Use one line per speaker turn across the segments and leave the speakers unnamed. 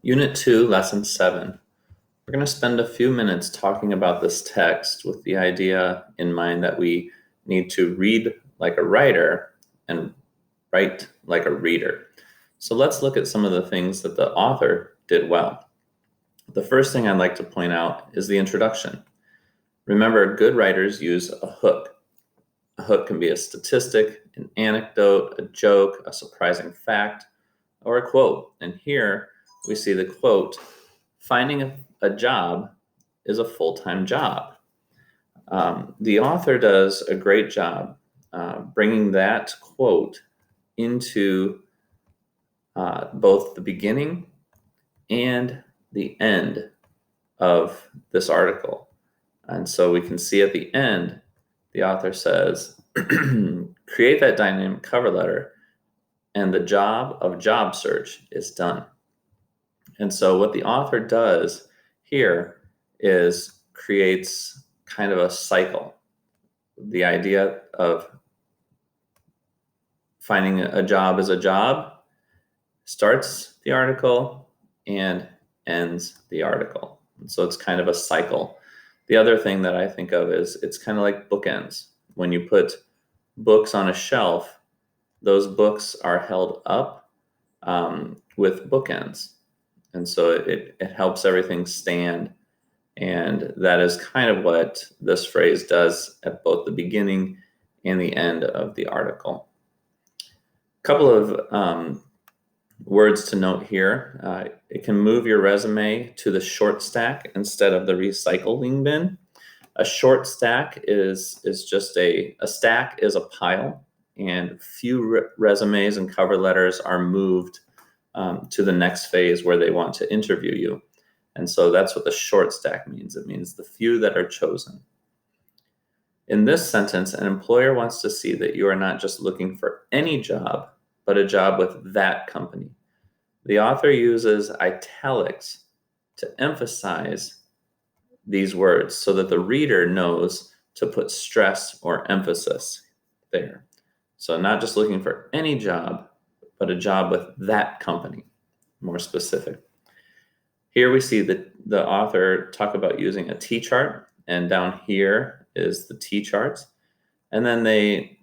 Unit 2, Lesson 7. We're going to spend a few minutes talking about this text with the idea in mind that we need to read like a writer and write like a reader. So let's look at some of the things that the author did well. The first thing I'd like to point out is the introduction. Remember, good writers use a hook. A hook can be a statistic, an anecdote, a joke, a surprising fact, or a quote. And here we see the quote, "Finding a job is a full-time job." The author does a great job bringing that quote into both the beginning and the end of this article. And so we can see at the end, the author says, create that dynamic cover letter and the job of job search is done. And so what the author does here is creates kind of a cycle. The idea of finding a job as a job starts the article and ends the article. And so it's kind of a cycle. The other thing that I think of is it's kind of like bookends. When you put books on a shelf, those books are held up with bookends. And so it helps everything stand. And that is kind of what this phrase does at both the beginning and the end of the article. A couple of words to note here. It can move your resume to the short stack instead of the recycling bin. A short stack is just a stack is a pile, and few resumes and cover letters are moved to the next phase where they want to interview you. And so that's what the short stack means. It means the few that are chosen. In this sentence, an employer wants to see that you are not just looking for any job, but a job with that company. The author uses italics to emphasize these words so that the reader knows to put stress or emphasis there. So not just looking for any job, but a job with that company, more specific. Here we see the author talk about using a T-chart, and down here is the T-charts. And then they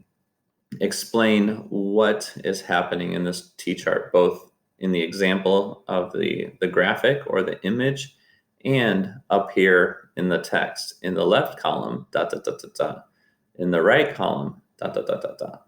explain what is happening in this T-chart, both in the example of the graphic or the image, and up here in the text. In the left column, dot, dot, dot, dot, dot. In the right column, dot, dot, dot, dot, dot.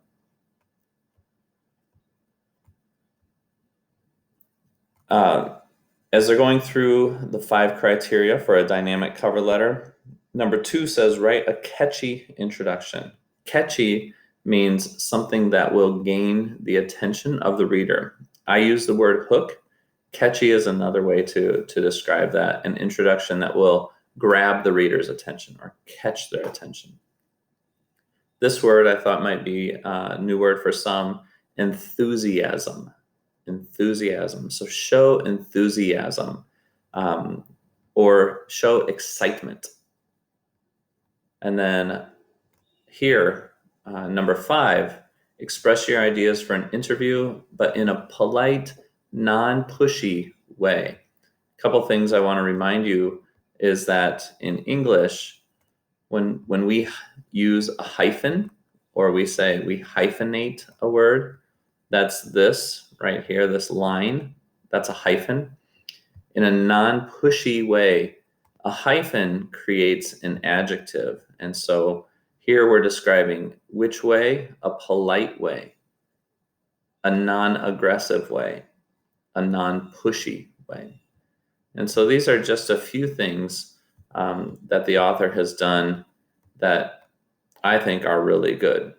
As they're going through the 5 criteria for a dynamic cover letter, number 2 says write a catchy introduction. Catchy means something that will gain the attention of the reader. I use the word hook. Catchy is another way to describe that, an introduction that will grab the reader's attention or catch their attention. This word I thought might be a new word for some, enthusiasm. Enthusiasm. So show enthusiasm or show excitement. And then here, number 5, express your ideas for an interview, but in a polite, non-pushy way. A couple things I want to remind you is that in English, when we use a hyphen or we say we hyphenate a word, that's this right here, this line, that's a hyphen. In a non-pushy way, a hyphen creates an adjective. And so here we're describing which way, a polite way, a non-aggressive way, a non-pushy way. And so these are just a few things that the author has done that I think are really good.